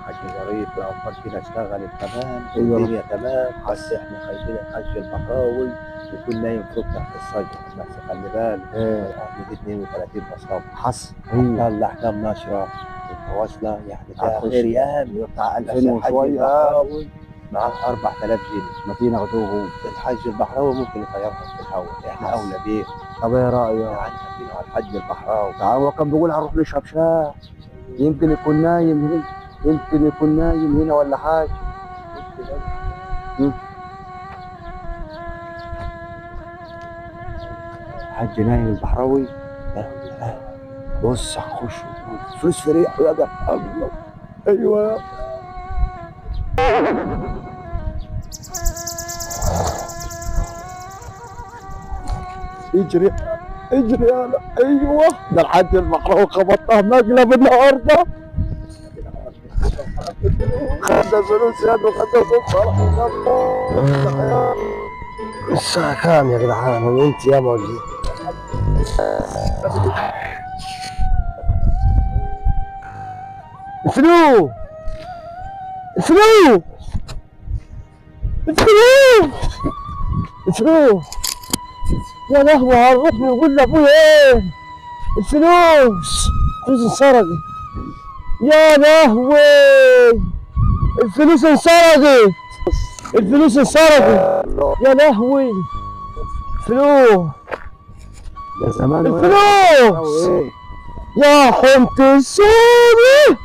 حاج ظريف الأمطار كده اشتغلت تمام، ايوه الدنيا تمام، بس احنا خايفين الحاج البحراوي يكون نايم فوق تحت الشجر، بس خلي بالك الأرض دي 32 مصاب حصل. ايوه طلع كام نشرة متواصلة، يعني ده هتخش خير يام. بتاع بس 2000 الحاج وشويه. البحراوي معاه 4000 جنيه، ما تيجي ناخدوه. الحاج البحراوي ممكن يطيرهم في الهواء، احنا حصل. أولى بيه. طب ايه رايك؟ يعني خلينا على الحاج البحراوي. هو كان بيقول هنروح نشرب شاي، يمكن يكون نايم هنا، يمكن يكون نايم هنا ولا حاجه. الحاج نايم البحراوي. بص هنخش فلوس في ريحه يا جدع. ايوه اجري اجري يالا. ايوه ده الحاج البحراوي خبطها مقلب النهارده. خد فلوس يا ابني، خد صفر. الساعة كام يا جدعان؟ انا انت يا مولي. الفلوس الفلوس الفلوس الفلوس يا لهوي، هنروح نقول لابويا ايه؟ الفلوس انسرقت يا لهوي، الفلوس انسرقت، الفلوس انسرقت يا لهوي. فلوس ده زمان الفلوس يا حمت السوري.